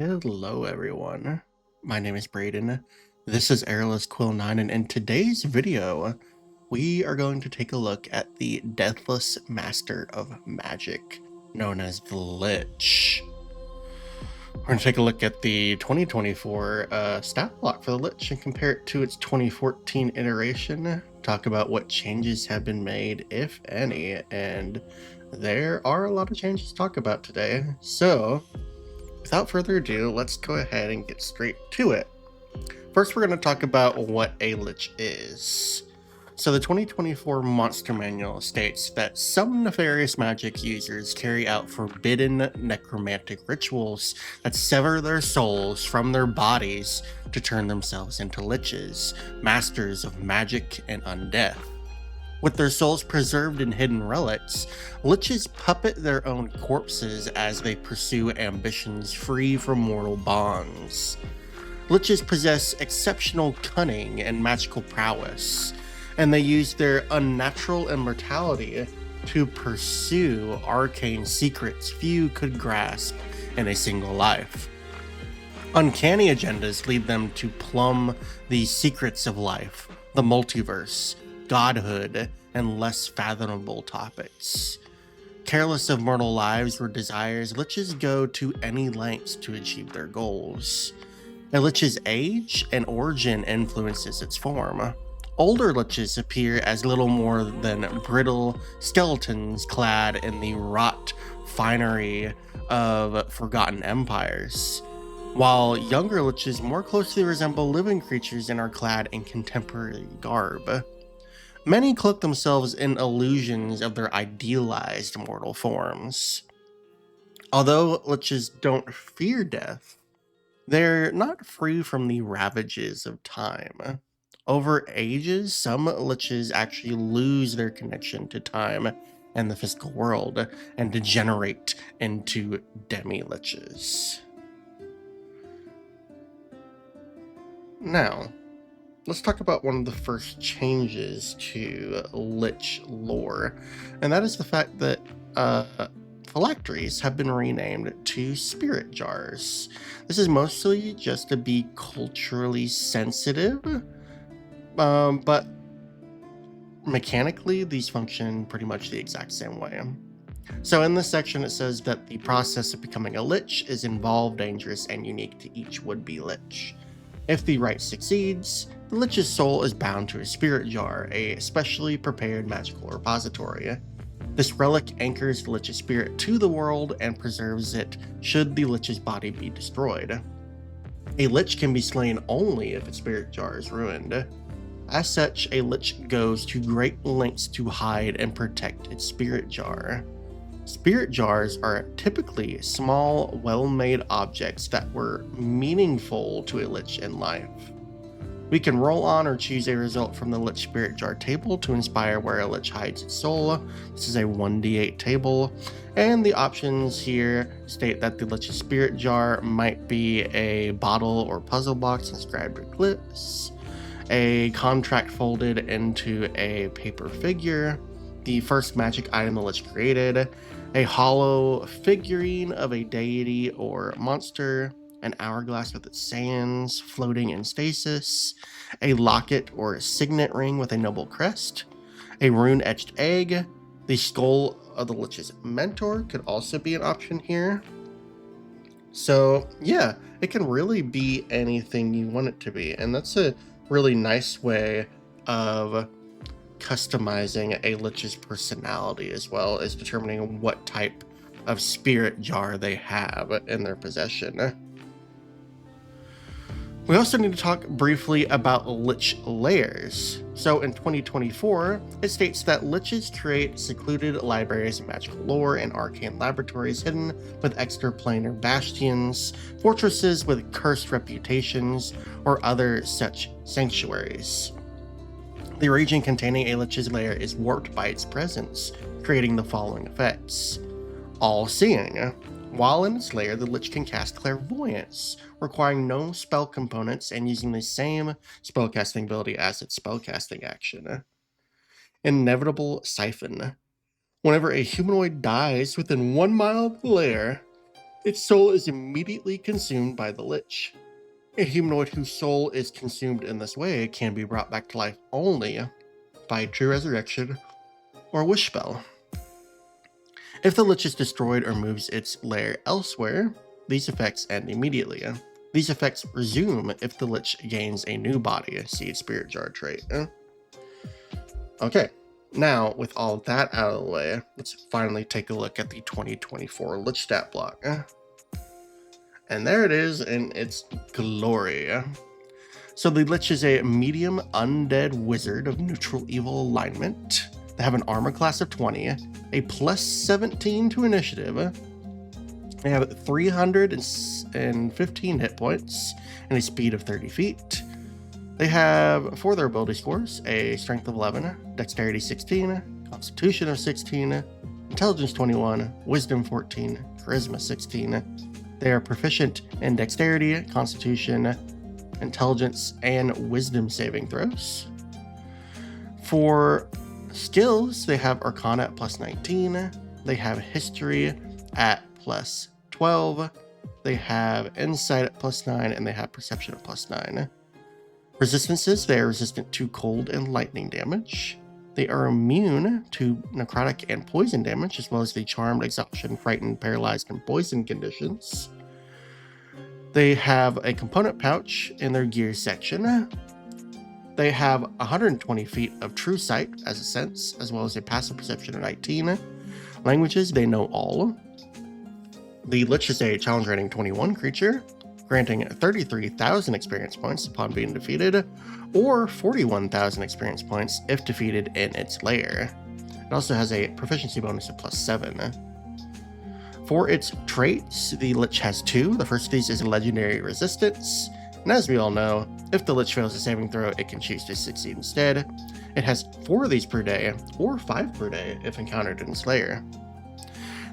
Hello, everyone. My name is Brayden. This is Airless Quill 9, and in today's video, we are going to take a look at the Deathless Master of Magic, known as the Lich. We're going to take a look at the 2024 stat block for the Lich and compare it to its 2014 iteration, talk about what changes have been made, if any, and there are a lot of changes to talk about today. So, without further ado, let's go ahead and get straight to it. First, we're going to talk about what a Lich is. So the 2024 Monster Manual states that some nefarious magic users carry out forbidden necromantic rituals that sever their souls from their bodies to turn themselves into liches, masters of magic and undeath. With their souls preserved in hidden relics, liches puppet their own corpses as they pursue ambitions free from mortal bonds. Liches possess exceptional cunning and magical prowess, and they use their unnatural immortality to pursue arcane secrets few could grasp in a single life. Uncanny agendas lead them to plumb the secrets of life, the multiverse, godhood, and less fathomable topics. Careless of mortal lives or desires, liches go to any lengths to achieve their goals. A lich's age and origin influences its form. Older liches appear as little more than brittle skeletons clad in the wrought finery of forgotten empires, while younger liches more closely resemble living creatures and are clad in contemporary garb. Many cloak themselves in illusions of their idealized mortal forms. Although liches don't fear death, they're not free from the ravages of time. Over ages, some liches actually lose their connection to time and the physical world and degenerate into demi-liches. Now, let's talk about one of the first changes to Lich lore, and that is the fact that phylacteries have been renamed to spirit jars. This is mostly just to be culturally sensitive, but mechanically these function pretty much the exact same way. So in this section it says that the process of becoming a Lich is involved, dangerous, and unique to each would-be Lich. If the rite succeeds, the Lich's soul is bound to a spirit jar, a specially prepared magical repository. This relic anchors the Lich's spirit to the world and preserves it should the Lich's body be destroyed. A Lich can be slain only if its spirit jar is ruined. As such, a Lich goes to great lengths to hide and protect its spirit jar. Spirit jars are typically small, well-made objects that were meaningful to a Lich in life. We can roll on or choose a result from the Lich Spirit Jar table to inspire where a Lich hides its soul. This is a 1d8 table, and the options here state that the Lich's Spirit Jar might be a bottle or puzzle box inscribed with glyphs, a contract folded into a paper figure, the first magic item the Lich created, a hollow figurine of a deity or monster, an hourglass with its sands floating in stasis, a locket or signet ring with a noble crest, a rune-etched egg, the skull of the Lich's mentor could also be an option here. So yeah, it can really be anything you want it to be, and that's a really nice way of customizing a Lich's personality, as well as determining what type of spirit jar they have in their possession. We also need to talk briefly about Lich layers. So in 2024, it states that Liches create secluded libraries of magical lore and arcane laboratories hidden with extraplanar bastions, fortresses with cursed reputations, or other such sanctuaries. The region containing a Lich's lair is warped by its presence, creating the following effects. All-seeing. While in its lair, the Lich can cast clairvoyance, requiring no spell components and using the same spellcasting ability as its spellcasting action. Inevitable siphon. Whenever a humanoid dies within 1 mile of the lair, Its soul is immediately consumed by the Lich. A humanoid whose soul is consumed in this way can be brought back to life only by true resurrection or wish spell. If the Lich is destroyed or moves its lair elsewhere, these effects end immediately. These effects resume if the Lich gains a new body, see its Spirit Jar trait. Okay, now with all that out of the way, let's finally take a look at the 2024 Lich stat block. And there it is in its glory. So the Lich is a medium undead wizard of neutral evil alignment. They have an armor class of 20, a plus 17 to initiative. They have 315 hit points and a speed of 30 feet. They have, for their ability scores, a strength of 11, dexterity 16, constitution of 16, intelligence 21, wisdom 14, charisma 16. They are proficient in dexterity, constitution, intelligence, and wisdom saving throws. For skills, they have Arcana at plus 19, they have History at plus 12, they have Insight at plus 9, and they have Perception at plus 9. Resistances, they are resistant to cold and lightning damage. They are immune to necrotic and poison damage, as well as the charmed, exhaustion, frightened, paralyzed, and poison conditions. They have a component pouch in their gear section. They have 120 feet of true sight as a sense, as well as a passive perception of 19. Languages, they know all. The Lich is a challenge rating 21 creature, granting 33,000 experience points upon being defeated, or 41,000 experience points if defeated in its lair. It also has a proficiency bonus of plus 7. For its traits, the Lich has 2. The first of these is legendary resistance, and as we all know, if the Lich fails a saving throw, it can choose to succeed instead. It has 4 of these per day, or 5 per day if encountered in its lair.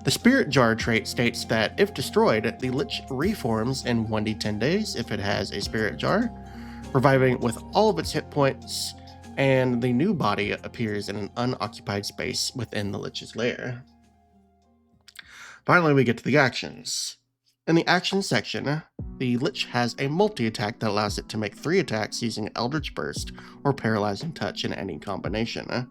The Spirit Jar trait states that if destroyed, the Lich reforms in 1d10 days if it has a Spirit Jar, reviving with all of its hit points, and the new body appears in an unoccupied space within the Lich's lair. Finally, we get to the actions. In the action section, the Lich has a multi-attack that allows it to make 3 attacks using Eldritch Burst or Paralyzing Touch in any combination.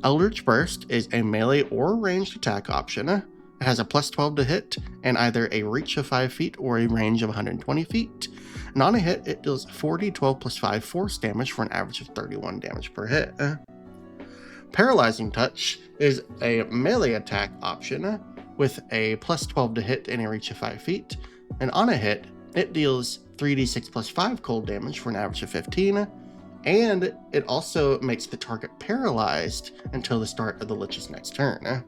Eldritch Burst is a melee or ranged attack option. It has a plus 12 to hit and either a reach of 5 feet or a range of 120 feet. And on a hit, it deals 4d12 plus 5 force damage for an average of 31 damage per hit. Paralyzing Touch is a melee attack option with a plus 12 to hit and a reach of 5 feet. And on a hit, it deals 3d6 plus 5 cold damage for an average of 15. And it also makes the target paralyzed until the start of the Lich's next turn.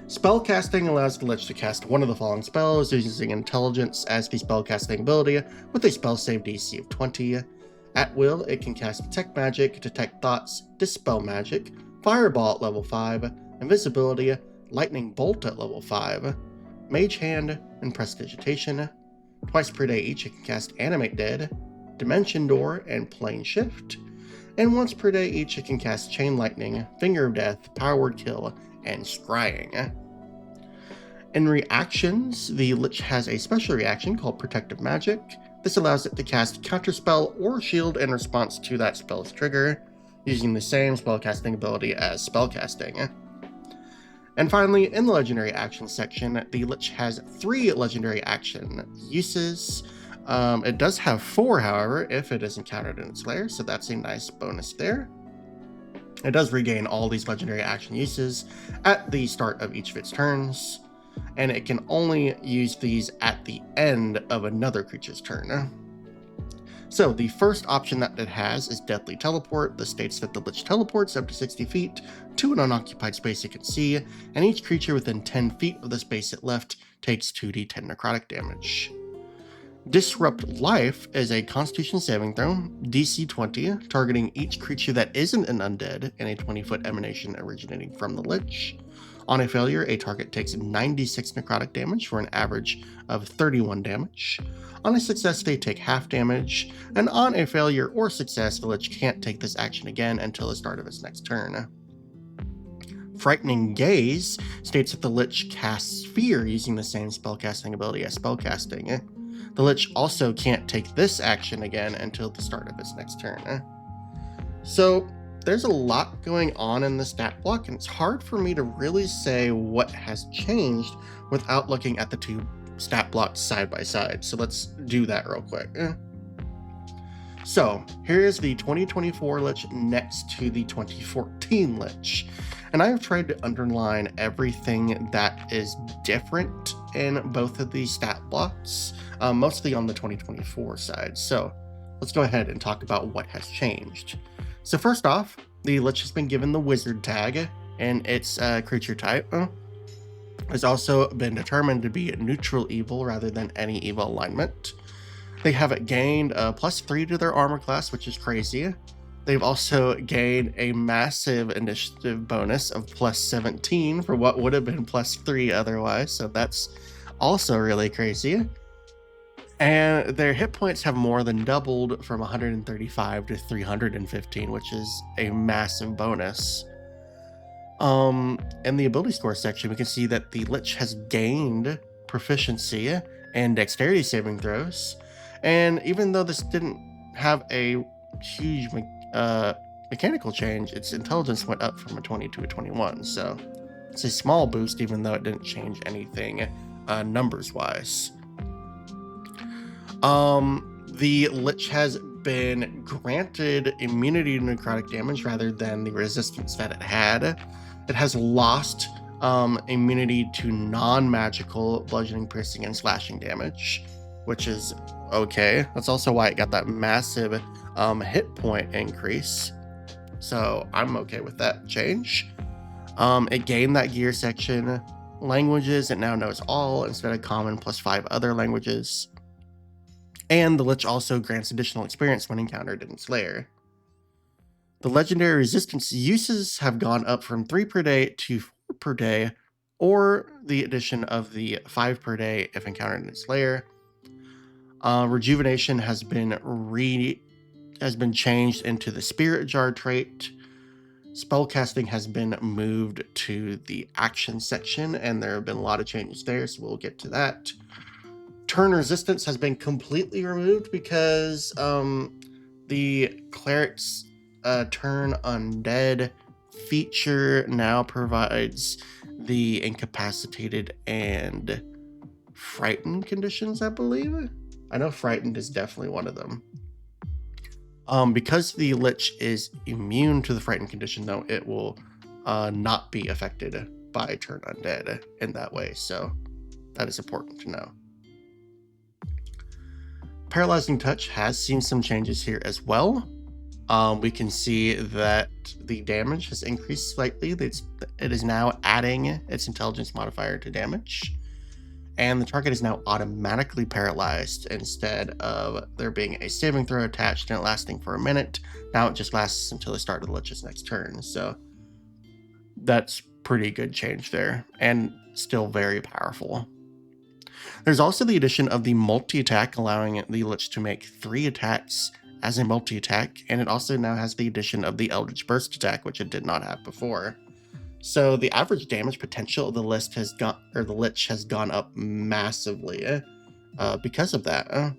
Spellcasting allows the Lich to cast one of the following spells using Intelligence as the spellcasting ability with a spell save DC of 20. At will, it can cast Detect Magic, Detect Thoughts, Dispel Magic, Fireball at level 5, Invisibility, Lightning Bolt at level 5, Mage Hand, and Prestidigitation. Twice per day each, it can cast Animate Dead, Dimension Door, and Plane Shift. And once per day each, it can cast Chain Lightning, Finger of Death, Power Word Kill, and Scrying. In reactions, the Lich has a special reaction called Protective Magic. This allows it to cast Counterspell or Shield in response to that spell's trigger, using the same spellcasting ability as spellcasting. And finally, in the Legendary Action section, the Lich has 3 Legendary Action uses. It does have 4, however, if it is encountered in its lair, so that's a nice bonus there. It does regain all these Legendary Action uses at the start of each of its turns, and it can only use these at the end of another creature's turn. So the first option that it has is Deadly Teleport. This states that the Lich teleports up to 60 feet to an unoccupied space it can see, and each creature within 10 feet of the space it left takes 2d10 necrotic damage. Disrupt Life is a Constitution saving throw, DC 20, targeting each creature that isn't an undead in a 20-foot emanation originating from the Lich. On a failure, a target takes 96 necrotic damage for an average of 31 damage. On a success, they take half damage, and on a failure or success, the Lich can't take this action again until the start of its next turn. Frightening Gaze states that the Lich casts fear using the same spellcasting ability as spellcasting. The Lich also can't take this action again until the start of its next turn. So there's a lot going on in the stat block, and it's hard for me to really say what has changed without looking at the two stat blocks side by side. So let's do that real quick. So here's the 2024 Lich next to the 2014 Lich. And I've tried to underline everything that is different in both of these stat blocks, mostly on the 2024 side. So let's go ahead and talk about what has changed. So first off, the Lich has been given the Wizard tag, and its creature type has also been determined to be neutral evil rather than any evil alignment. They have gained a +3 to their armor class, which is crazy. They've also gained a massive initiative bonus of +17 for what would have been +3 otherwise, so that's also really crazy. And their hit points have more than doubled from 135 to 315, which is a massive bonus. In the ability score section, we can see that the Lich has gained proficiency and dexterity saving throws. And even though this didn't have a huge mechanical change, its intelligence went up from a 20 to a 21. So it's a small boost, even though it didn't change anything numbers wise. The Lich has been granted immunity to necrotic damage rather than the resistance that it had. It has lost immunity to non-magical bludgeoning, piercing, and slashing damage, which is okay. That's also why it got that massive hit point increase. So I'm okay with that change. It gained that gear section. Languages, it now knows all instead of common +5 other languages. And the Lich also grants additional experience when encountered in its lair. The legendary resistance uses have gone up from 3 per day to 4 per day, or the addition of the 5 per day if encountered in its lair. Rejuvenation has been changed into the Spirit Jar trait. Spellcasting has been moved to the action section, and there have been a lot of changes there, so we'll get to that. Turn resistance has been completely removed because the cleric's turn undead feature now provides the incapacitated and frightened conditions, I believe. I know frightened is definitely one of them. Because the Lich is immune to the frightened condition, though, it will not be affected by turn undead in that way, so that is important to know. Paralyzing Touch has seen some changes here as well. We can see that the damage has increased slightly. It is now adding its intelligence modifier to damage, and the target is now automatically paralyzed instead of there being a saving throw attached and it lasting for a minute. Now it just lasts until the start of the Lich's next turn, so that's pretty good change there, and still very powerful. There's also the addition of the multi-attack, allowing the Lich to make 3 attacks as a multi-attack, and it also now has the addition of the Eldritch Burst attack, which it did not have before. So the average damage potential of the Lich has gone up massively because of that.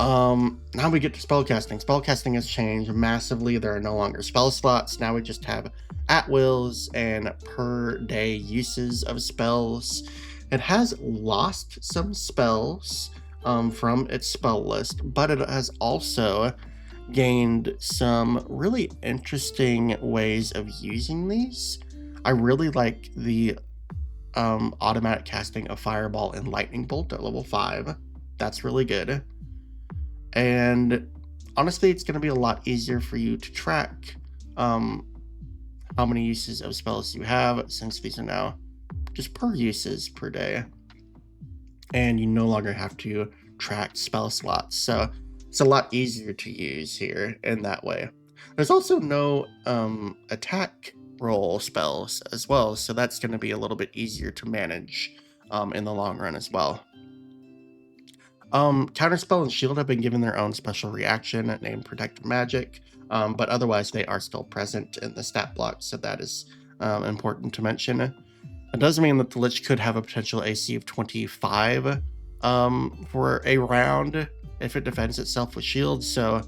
Now we get to spellcasting. Spellcasting has changed massively. There are no longer spell slots. Now we just have at-wills and per-day uses of spells. It has lost some spells from its spell list, but it has also gained some really interesting ways of using these. I really like the automatic casting of Fireball and Lightning Bolt at level 5. That's really good. And honestly, it's going to be a lot easier for you to track how many uses of spells you have, since these are now just per uses per day, and you no longer have to track spell slots, so it's a lot easier to use here in that way. There's also no attack roll spells as well, so that's going to be a little bit easier to manage in the long run as well. Counterspell and Shield have been given their own special reaction named Protective Magic. but otherwise they are still present in the stat block, so that is important to mention. It does mean that the Lich could have a potential AC of 25 for a round if it defends itself with shields, so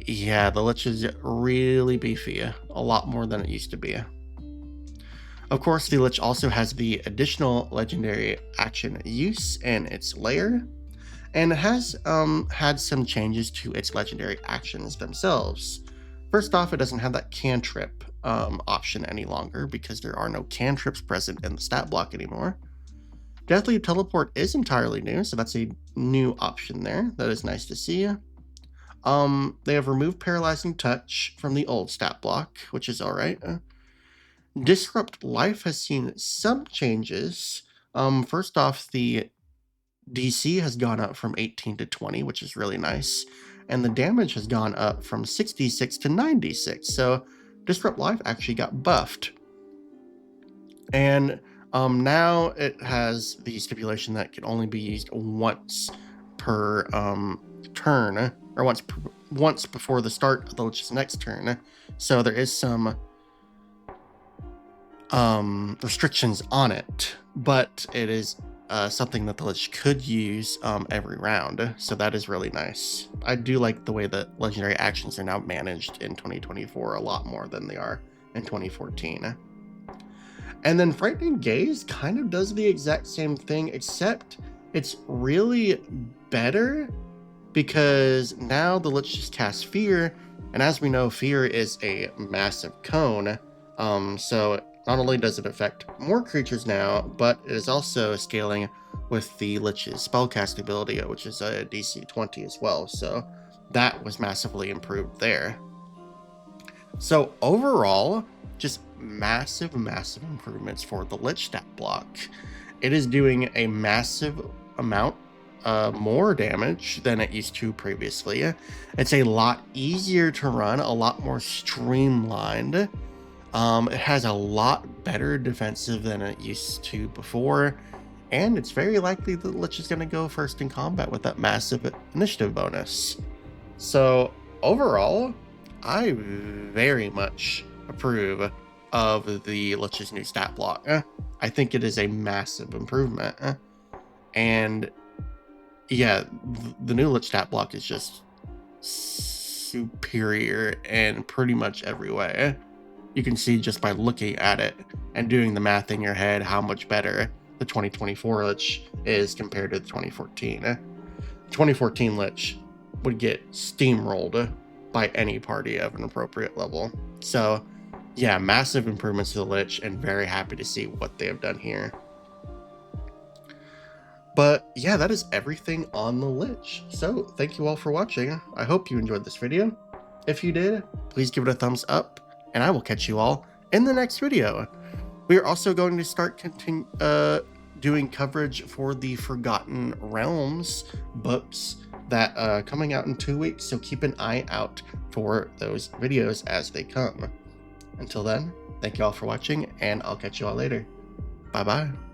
yeah, the Lich is really beefy, a lot more than it used to be. Of course, the Lich also has the additional legendary action use in its lair, and it has had some changes to its legendary actions themselves. First off, it doesn't have that cantrip option any longer because there are no cantrips present in the stat block anymore. Deathly Teleport is entirely new, so that's a new option there. That is nice to see. They have removed Paralyzing Touch from the old stat block, which is alright. Disrupt Life has seen some changes. First off, the DC has gone up from 18 to 20, which is really nice. And the damage has gone up from 66 to 96. So Disrupt Life actually got buffed. And now it has the stipulation that it can only be used once per turn, or once before the start of the Lich's next turn. So there is some restrictions on it, but it is something that the Lich could use every round, so that is really nice. I do like the way that legendary actions are now managed in 2024 a lot more than they are in 2014. And then Frightening Gaze kind of does the exact same thing, except it's really better because now the Lich just casts Fear, and as we know, Fear is a massive cone, so not only does it affect more creatures now, but it is also scaling with the Lich's spellcasting ability, which is a DC 20 as well, so that was massively improved there. So overall, just massive improvements for the Lich stat block. It is doing a massive amount more damage than it used to previously. It's a lot easier to run, a lot more streamlined. It has a lot better defensive than it used to before, and it's very likely that Lich is going to go first in combat with that massive initiative bonus. So overall, I very much approve of the Lich's new stat block. I think it is a massive improvement. And yeah, the new Lich stat block is just superior in pretty much every way. You can see just by looking at it and doing the math in your head how much better the 2024 Lich is compared to the 2014. 2014 Lich would get steamrolled by any party of an appropriate level. So yeah, massive improvements to the Lich, and very happy to see what they have done here. But yeah, that is everything on the Lich. So thank you all for watching. I hope you enjoyed this video. If you did, please give it a thumbs up, and I will catch you all in the next video. We are also going to start doing coverage for the Forgotten Realms books that coming out in 2 weeks, so keep an eye out for those videos as they come. Until then, thank you all for watching, and I'll catch you all later. Bye bye.